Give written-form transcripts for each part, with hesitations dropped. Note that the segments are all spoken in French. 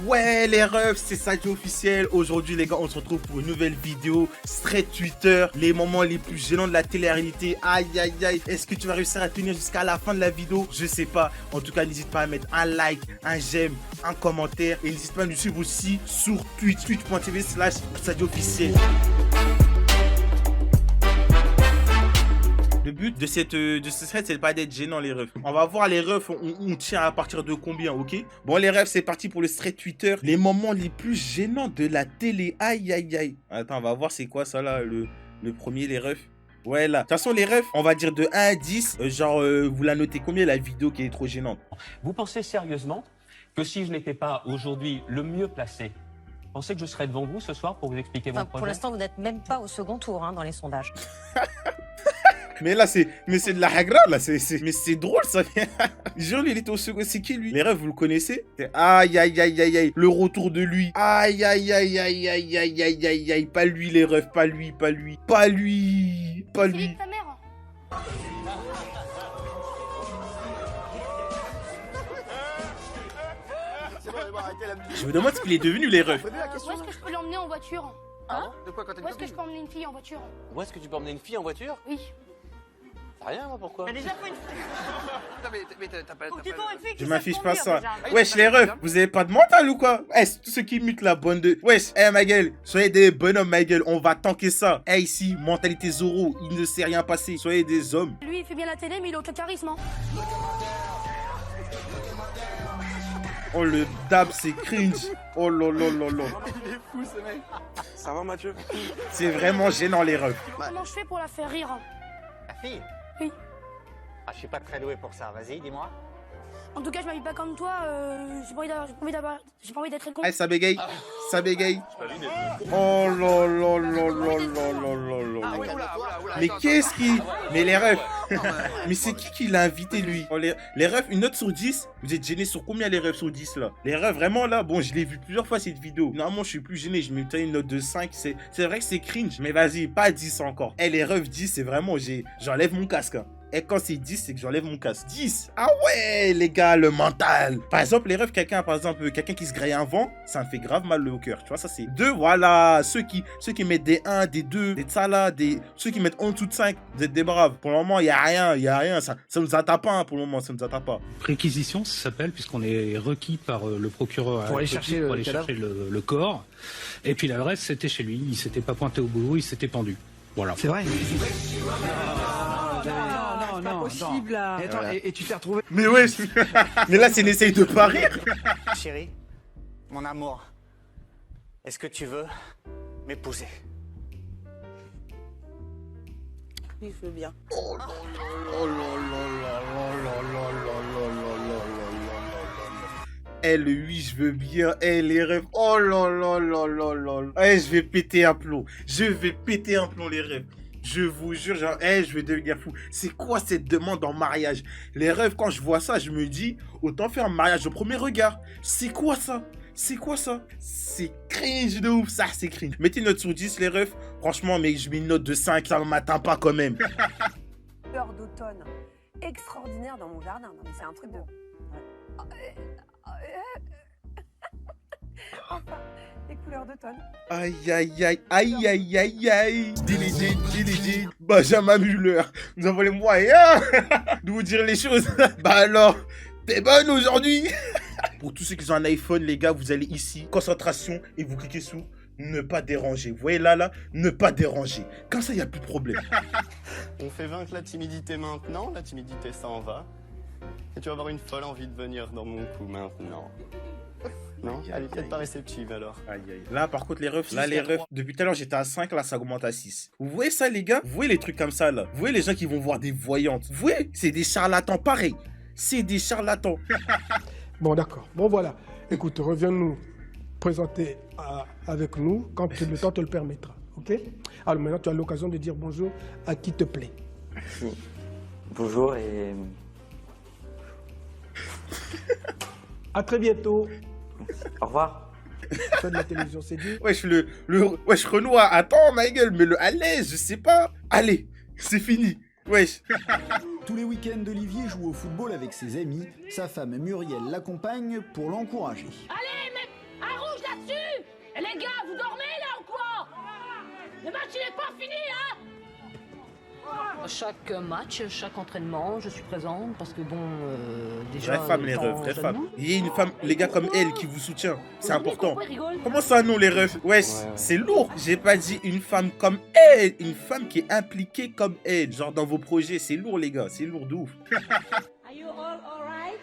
Ouais les refs, c'est Sadio officiel. Aujourd'hui les gars, on se retrouve pour une nouvelle vidéo Straight Twitter, les moments les plus gênants de la télé-réalité. Aïe aïe aïe, est-ce que tu vas réussir à tenir jusqu'à la fin de la vidéo? Je sais pas. En tout cas, n'hésite pas à mettre un like, un j'aime, un commentaire. Et n'hésite pas à nous suivre aussi sur Twitch, twitch.tv/Sadio officiel. Le but de ce thread, c'est pas d'être gênant les refs. On va voir les refs, on tient à partir de combien, ok? Bon les refs, c'est parti pour le thread Twitter. Les moments les plus gênants de la télé. Aïe aïe aïe. Attends, on va voir c'est quoi ça là, le premier les refs. Ouais là. De toute façon les refs, on va dire de 1 à 10. Vous la notez combien la vidéo qui est trop gênante? Vous pensez sérieusement que si je n'étais pas aujourd'hui le mieux placé, vous pensez que je serais devant vous ce soir pour vous expliquer mon projet? Pour l'instant, vous n'êtes même pas au second tour dans les sondages. Mais là, c'est de la hagra, là. Mais c'est drôle, ça. Jure, lui, il était au second. C'est qui, lui? Les rêves, vous le connaissez? Aïe, aïe, aïe, aïe, aïe. Le retour de lui. Aïe, aïe, aïe, aïe, aïe, aïe, aïe, aïe, aïe. Pas lui, les rêves. Pas lui, pas lui. Pas lui. Pas lui. Philippe, ta mère. Je me demande ce qu'il est devenu, les refs. Où est-ce que je peux l'emmener en voiture? Hein? De quoi, quand Où est-ce que je peux emmener une fille en voiture? Où est-ce que tu peux emmener une fille en voiture? Oui. Rien, moi, pourquoi? Déjà fait une fille. Non, mais t'as pas... Faut que tu trouves une fille qui Je sait m'affiche pas conduire, ça. déjà. Wesh, les refs, vous avez pas de mental ou quoi? Tous ceux qui mutent la bonne de... Wesh, ma gueule, soyez des bonhommes, ma gueule, on va tanker ça. Ici, mentalité Zoro, il ne s'est rien passé. Soyez des hommes. Lui, il fait bien la télé, mais il a aucun charisme. Hein. Oh, le dab, c'est cringe. Oh là là là là. Il est fou, ce mec. Ça va, Mathieu? C'est vraiment gênant, les refs. Comment je fais pour la faire rire? La fille? Oui. Ah, je suis pas très doué pour ça. Vas-y, dis-moi. En tout cas, je m'habille pas comme toi. J'ai pas envie d'être con. Ah, ça bégaye. Ça bégaye. Oh là là là là là là là là. Mais qu'est-ce qui... Mais les refs. Mais c'est qui l'a invité, lui? Oh, les refs, une note sur 10. Vous êtes gênés sur combien, les refs, sur 10, là? Les refs, vraiment, là, bon, je l'ai vu plusieurs fois, cette vidéo. Normalement, je suis plus gêné. Je mettrais une note de 5. C'est vrai que c'est cringe. Mais vas-y, pas 10 encore. Eh, les refs, 10, c'est vraiment... J'enlève mon casque, hein. Et quand c'est 10, c'est que j'enlève mon casque. 10. Ah ouais, les gars, le mental. Par exemple, les refs, quelqu'un qui se graille un vent, ça me fait grave mal au cœur. Tu vois, ça c'est 2. Voilà, ceux qui mettent des 1, des 2, des tsala, ceux qui mettent en dessous de 5, vous êtes des braves. Pour le moment, il y a rien. Ça nous atteint pas, hein, pour le moment, ça nous atteint pas. Réquisition, ça s'appelle, puisqu'on est requis par le procureur pour aller chercher le corps. Et puis l'adresse, c'était chez lui. Il s'était pas pointé au boulot, il s'était pendu. Voilà. C'est vrai. Non, possible là. Et, attends, et tu t'es retrouvé. Mais ouais, mais là, c'est une essaye de pas rire. Chérie, mon amour, est-ce que tu veux m'épouser? Oui, je veux bien. Oh là là là là là là là là. Eh, le oui, je veux bien. Eh, les rêves. Oh là là là là là. Eh, je vais péter un plomb. Les rêves. Je vous jure, genre, je vais devenir fou. C'est quoi cette demande en mariage? Les rêves, quand je vois ça, je me dis, autant faire un mariage au premier regard. C'est quoi ça? C'est cringe de ouf, ça, c'est cringe. Mettez une note sur 10, les refs. Franchement, mais je mets une note de 5, ça ne m'atteint pas quand même. Fleurs d'automne extraordinaire dans mon jardin. Non, mais c'est un truc de... Enfin, les couleurs d'automne. Aïe, aïe, aïe, aïe, aïe, aïe, aïe. Diligent, Benjamin Muller. Vous envoyez les moyens de vous dire les choses. Bah alors, t'es bonne aujourd'hui. Pour tous ceux qui ont un iPhone, les gars, vous allez ici, concentration, et vous cliquez sur ne pas déranger. Vous voyez là, ne pas déranger. Comme ça, il n'y a plus de problème. On fait vaincre la timidité maintenant, la timidité s'en va. Et tu vas avoir une folle envie de venir dans mon cou maintenant. Non? Elle est peut-être pas réceptive alors. Aïe, aïe. Là, par contre, les refs, depuis tout à l'heure, j'étais à 5, là, ça augmente à 6. Vous voyez ça, les gars? Vous voyez les trucs comme ça, là? Vous voyez les gens qui vont voir des voyantes? Vous voyez? C'est des charlatans, pareil. C'est des charlatans. Bon, d'accord. Bon, voilà. Écoute, reviens nous présenter avec nous quand le temps te le permettra. OK? Alors maintenant, tu as l'occasion de dire bonjour à qui te plaît. Bonjour et... À très bientôt. Au revoir. Fais de la télévision, c'est dit. Wesh, wesh, Renoir, attends, ma gueule, mais à l'aise, je sais pas. Allez, c'est fini. Wesh. Tous les week-ends, Olivier joue au football avec ses amis. Sa femme Muriel l'accompagne pour l'encourager. Allez, mec, Eh les gars, vous dormez là ou quoi? Le match il est pas fini, hein? Chaque match, chaque entraînement, je suis présente parce que bon, déjà. Vraie femme, les refs, vraie femme. Il y a une femme, les gars comme elle, qui vous soutient. C'est important. Rigole. Comment ça, non, les refs? Wesh, c'est lourd. J'ai pas dit une femme comme elle. Une femme qui est impliquée comme elle. Genre dans vos projets. C'est lourd, les gars. C'est lourd de ouf. Are you all right?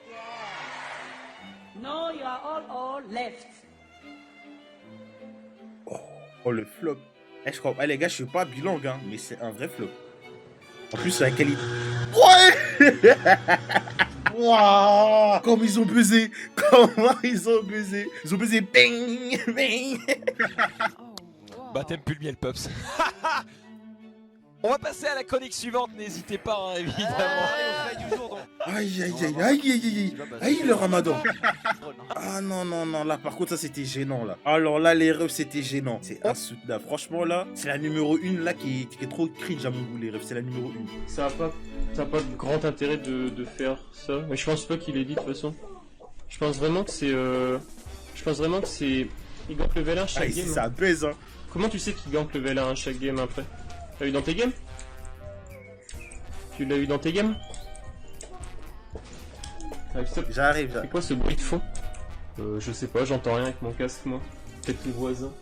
Yeah. No, you are all left. Oh, le flop. Eh, je crois. Ah, les gars, je suis pas bilingue, hein, mais c'est un vrai flop. En plus, la qualité. Ouais. Waouh. Comment ils ont buzzé. Comment ils ont buzzé. Ils ont buzzé. Bing, bing. Bah, t'aimes plus le miel, Pops. On va passer à la chronique suivante, n'hésitez pas, hein, évidemment. Aïe, aïe, aïe, aïe, aïe, aïe, aïe, le ramadan. Ah non, non, non, là, par contre, ça, c'était gênant, là. Alors là, les refs, c'était gênant. C'est insoutenable. Franchement, là, c'est la numéro 1, là, qui est trop cringe à mon goût, les refs. C'est la numéro 1. Ça a pas de grand intérêt de faire ça. Mais je pense pas qu'il ait dit, de toute façon. Je pense vraiment que c'est... Il gank level 1 chaque Ah, game. ici, ça baise, hein. Comment tu sais qu'il gank level 1 chaque game après? T'as eu dans tes games? Tu l'as eu dans tes games? J'arrive. C'est quoi ce bruit de fond? Je sais pas, j'entends rien avec mon casque, moi. Peut-être les voisins.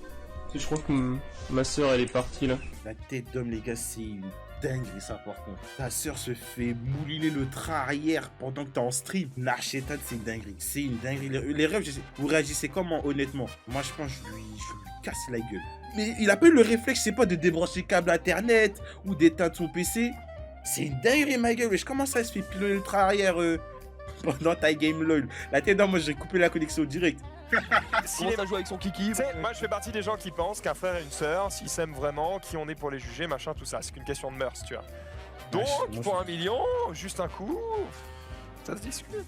Je crois que ma soeur elle est partie là. La tête d'homme, les gars, c'est une dinguerie, ça, par contre. Ta soeur se fait mouliner le train arrière pendant que t'es en stream. Narchetan, c'est une dinguerie. C'est une dinguerie. Les refs, je sais, vous réagissez comment, honnêtement? Moi, je pense que je lui casse la gueule. Mais il a pas eu le réflexe, je sais pas, de débrancher le câble internet ou d'éteindre son PC. C'est une dinguerie, ma gueule. Je commence à se faire pilonner le train arrière pendant ta game LOL. La tête d'homme, moi, j'ai coupé la connexion direct. S'il est joué avec son kiki. Moi je fais partie des gens qui pensent qu'un frère et une sœur, s'ils s'aiment vraiment, qui on est pour les juger, machin, tout ça. C'est qu'une question de mœurs, tu vois. Donc, pour 1 million, juste un coup, ça se discute.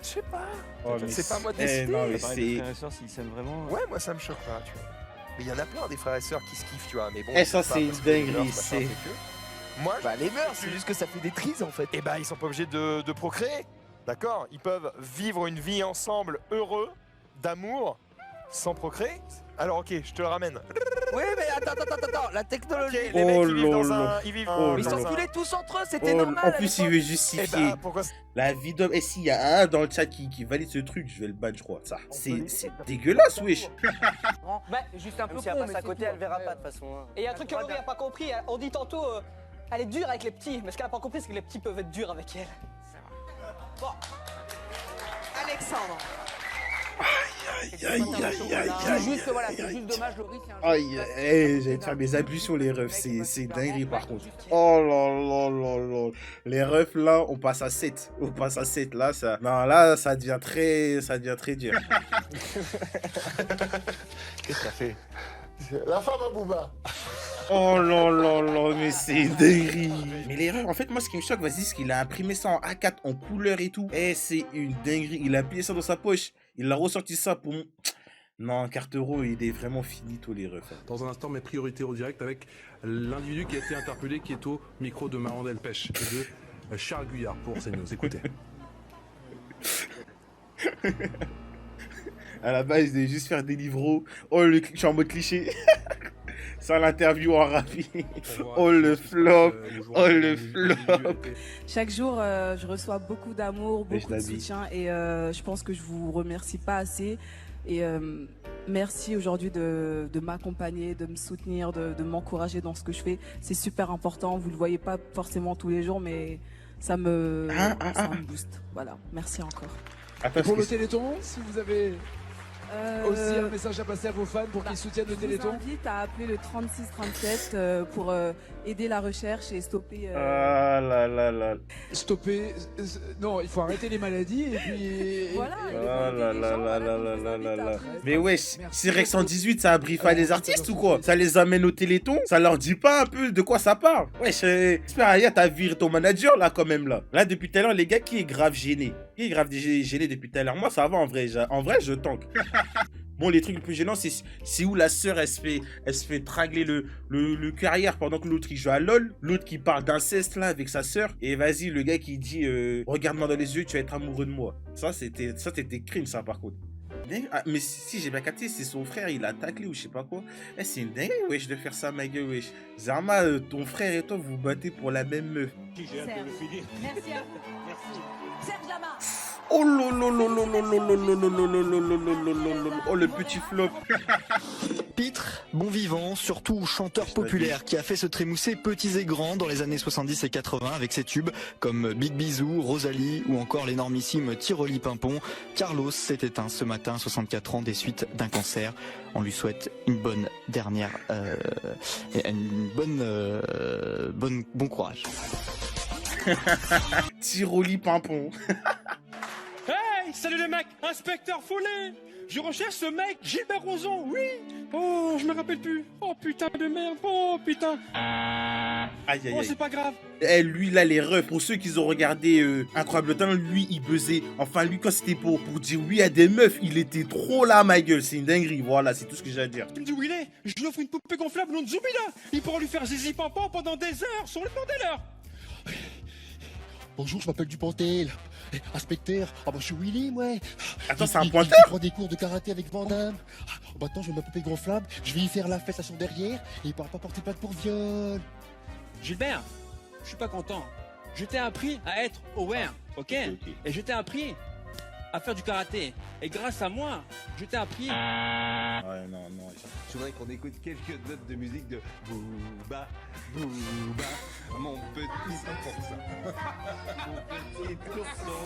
Je sais pas. Oh, c'est pas moi de eh, décider. non, mais c'est... Frères et sœurs, s'ils s'aiment vraiment. Ouais, moi ça me choque pas, tu vois. Mais il y en a plein des frères et sœurs qui se kiffent, tu vois. Mais bon, Eh, ça, pas c'est une parce que les dinguerie, mœurs, machin, c'est... fait que... Moi, Bah, les mœurs, c'est juste que ça fait des trises en fait. et bah, ils sont pas obligés de procréer. D'accord? Ils peuvent vivre une vie ensemble heureux, d'amour, sans procréer. Alors ok, je te le ramène. Oui, mais attends, la technologie. Ok, les mecs, ils vivent dans un... Ils vivent Ils s'enculeient tous entre eux, c'était normal. En plus, il veut justifier. Eh bah, pourquoi... La vie d'homme. Et s'il y a un dans le chat qui valide ce truc, je vais le ban, je crois. Ça, c'est dégueulasse, wesh. Bah, juste un peu Si elle passe à côté, elle verra pas de toute façon. Hein. Et il y a un truc que Laurie a pas compris, on dit tantôt, elle est dure avec les petits, mais ce qu'elle a pas compris, c'est que les petits peuvent être durs avec elle. Bon. Alexandre. Aïe, C'est juste, voilà, c'est juste dommage, Laurie, c'est un jeu. Aïe, j'allais te faire mes abus sur les refs, c'est dinguerie par contre. Oh là là là là. Les refs là, on passe à 7. On passe à 7 là, ça. Non, là, ça devient très dur. Qu'est-ce que t'as fait? La femme à Booba. Oh là là là, mais c'est une dinguerie. Mais les refs, en fait, moi, ce qui me choque, vas-y, c'est qu'il a imprimé ça en A4, en couleur et tout. Eh, c'est une dinguerie. Il a plié ça dans sa poche. Il a ressorti ça pour... Non, Cartero, il est vraiment finito, les refs. Dans un instant, mes priorités au direct avec l'individu qui a été interpellé, qui est au micro de Marandel Pêche et de Charles Guyard pour CNews. Écoutez. À la base, il devait juste faire des livreaux. Oh, je suis en mode cliché. Sans l'interview en rapide. Oh, le flop. Oh, le flop. Chaque jour, je reçois beaucoup d'amour, beaucoup de soutien et je pense que je vous remercie pas assez. Et merci aujourd'hui de m'accompagner, de me soutenir, de m'encourager dans ce que je fais. C'est super important. Vous le voyez pas forcément tous les jours, mais ça me booste. Voilà, merci encore. Et pour le Téléthon, si vous avez aussi un message à passer à vos fans pour qu'ils soutiennent le Téléthon. Je vous invite à appeler le 3637 pour aider la recherche et stopper... Ah là là là. Stopper... Non, il faut arrêter les maladies et puis... Voilà. Ah là là là là là là là là. Mais wesh, c'est Rec 118, ça abrite pas les artistes ou quoi? Ça les amène au Téléthon? Ça leur dit pas un peu de quoi ça parle? Wesh, j'espère Aya t'as viré ton manager là quand même là. Là depuis tout à l'heure les gars, qui est grave gêné? Qui est grave gêné depuis tout à l'heure? Moi ça va en vrai, je tank. Bon, les trucs les plus gênants, c'est où la sœur, elle se fait tragler le carrière pendant que l'autre, il joue à LOL. L'autre qui parle d'inceste, là, avec sa sœur. Et vas-y, le gars qui dit, regarde-moi dans les yeux, tu vas être amoureux de moi. Ça, c'était crime, ça, par contre. dingue. Ah, mais si j'ai bien capté, c'est son frère, il a taclé ou je sais pas quoi. Eh, c'est une dingue, wesh, de faire ça, ma gueule, wesh. Zarma, ton frère et toi, vous vous battez pour la même meuf. Merci à vous. Merci. Serge Lama. Oh oh le petit flop. Pitre, bon vivant, surtout chanteur populaire qui a fait se trémousser petits et grands dans les années 70 et 80 avec ses tubes comme Big Bisou, Rosalie ou encore l'énormissime Tiroli Pimpon. Carlos s'est éteint ce matin, 64 ans, des suites d'un cancer. On lui souhaite une bonne dernière, bon courage. Tiroli Pimpon. Hey, salut les mecs, inspecteur Follet. Je recherche ce mec, Gilbert Rozon, oui. Oh, je me rappelle plus. Oh putain de merde, oh putain. Aïe, aïe, Oh, aïe. c'est pas grave. Eh, lui, là, les refs, pour ceux qui ont regardé Incroyable Talent, lui, il buzzait. Enfin, lui, quand c'était pour dire oui à des meufs, il était trop là, ma gueule. C'est une dinguerie, voilà, c'est tout ce que j'ai à dire. Tu me dis où il est? Je lui offre une poupée gonflable non Zubida. Il pourra lui faire zizi pampan pendant des heures sur le bordeleur. Bonjour, je m'appelle Dupontel. Inspecteur, ah bah je suis Willy, moi. Attends, c'est un pointeur? Je prends des cours de karaté avec Van Damme. Maintenant, je vais m'appeler gonflable, je vais y faire la fesse à son derrière et il pourra pas porter plainte pour viol. Gilbert, je suis pas content. Je t'ai appris à être aware, ok? Et je t'ai appris à faire du karaté. Et grâce à moi, je t'ai appris... Ouais, non. Je voudrais qu'on écoute quelques notes de musique de Booba, Booba, mon petit ourson. Mon petit ourson.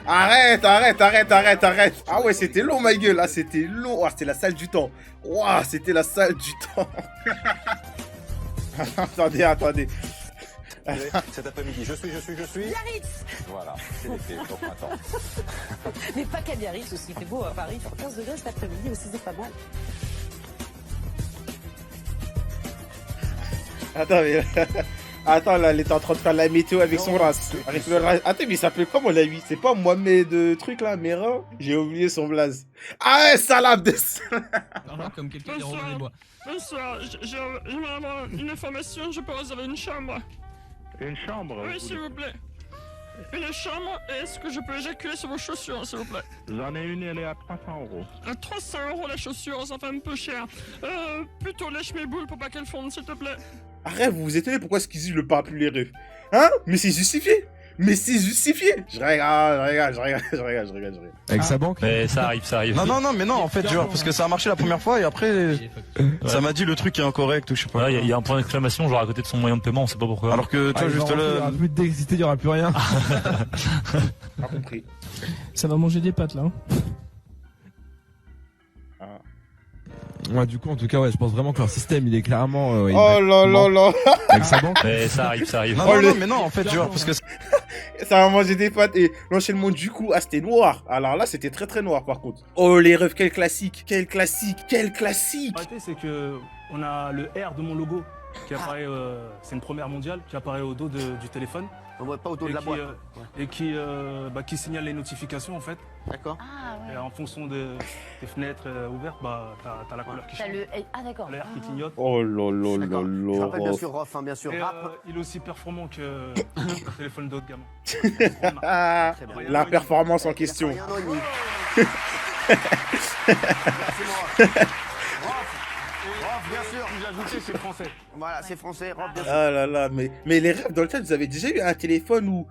Arrête. Ah ouais, c'était long, ma gueule. Ah, c'était long. Ah, c'était la salle du temps. Ouah, c'était la salle du temps. Attendez. Cet après-midi, je suis. Biarritz. Voilà, c'est l'été au printemps. Mais pas qu'à Biarritz aussi, il fait beau à Paris, il fait 15 degrés cet après-midi aussi, c'est pas mal. Attends, là, elle est en train de faire la météo avec son race. Attends, mais il s'appelle comment, la lui? C'est pas Mohamed truc, là, Mera? J'ai oublié son blaze. Ah ouais, salade de... Comme quelqu'un qui revenait bois. Bonsoir, j'aimerais avoir une information, je peux réserver une chambre. Une chambre? Oui, s'il vous plaît. Une chambre, et est-ce que je peux éjaculer sur vos chaussures, s'il vous plaît? J'en ai une, elle est à 300 €. À 300 € la chaussure, ça fait un peu cher. Plutôt lèche mes boules pour pas qu'elles fondent, s'il te plaît. Arrête, vous vous étonnez pourquoi est-ce qu'ils disent le parapluie les refs? Hein? Mais c'est justifié! Je regarde. Avec sa banque? Mais ça arrive. Non, en fait, genre, parce que ça a marché la première fois et après, ça m'a dit le truc est incorrect ou je sais pas. Il y a un point d'exclamation genre à côté de son moyen de paiement, on sait pas pourquoi. Alors que toi, juste Il y là. aura plus d'excité, il y aura plus rien. Pas compris. Ça va manger des pâtes là. Ouais, du coup, en tout cas, ouais, je pense vraiment que leur système, il est clairement. Oh là. Avec sa banque. Mais ça arrive. Non, mais non, en fait, genre, parce que. Ça va manger des pâtes et l'enchaînement du coup, ah, c'était noir. Alors là, c'était très très noir par contre. Oh les refs, quel classique. La réalité, c'est que on a le R de mon logo qui apparaît, c'est une première mondiale, qui apparaît au dos du téléphone. On voit pas au dos de la boîte. Et qui signale les notifications en fait. D'accord. Et en fonction des fenêtres ouvertes, bah t'as la couleur qui change. Ah d'accord. L'air qui clignote. Oh là. Je rappelle bien sûr Rof, bien sûr. Et, Rap. il est aussi performant que le téléphone d'autres gamins. La performance en question. Bien sûr. J'ai ajouté, c'est français. Voilà, c'est français. Rof, bien sûr. Ah là. Mais les refs, dans le chat, vous avez déjà eu un téléphone où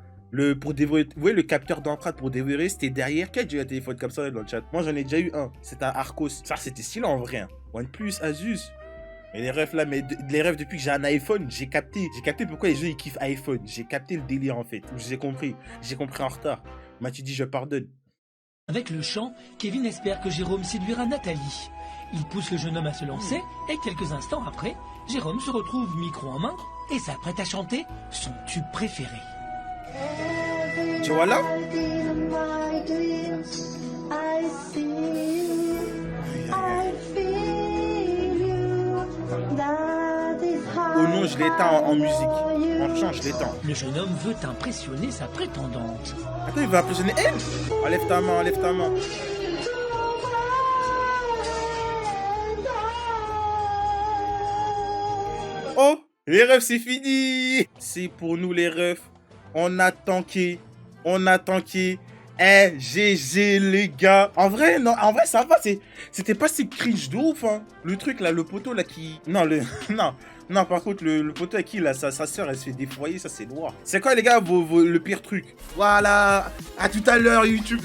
pour dévorer, vous voyez le capteur d'empreinte pour dévorer, c'était derrière. Qui a déjà eu un téléphone comme ça dans le chat? Moi, j'en ai déjà eu un. C'était un Arcos. Ça, c'était stylé en vrai. Hein. OnePlus, Asus. Mais les refs là, les refs, depuis que j'ai un iPhone, j'ai capté pourquoi les gens ils kiffent iPhone. J'ai capté le délire en fait. J'ai compris en retard. Mathieu dit je pardonne. Avec le chant, Kevin espère que Jérôme séduira Nathalie. Il pousse le jeune homme à se lancer et quelques instants après, Jérôme se retrouve micro en main et s'apprête à chanter son tube préféré. Tu vois là? Oh non, je l'éteins en musique. En chant, je l'éteins. Le jeune homme veut impressionner sa prétendante. Attends, il veut impressionner elle? Enlève ta main. Oh, les refs, c'est fini. C'est pour nous les refs. On a tanké. Eh, GG les gars. En vrai, non, en vrai ça va, c'était pas si cringe de ouf, hein. Le truc là, le poteau là qui... Non, non, par contre, le poteau à qui là, sa soeur elle se fait défoyer, ça c'est noir. C'est quoi les gars, le pire truc? Voilà, à tout à l'heure YouTube.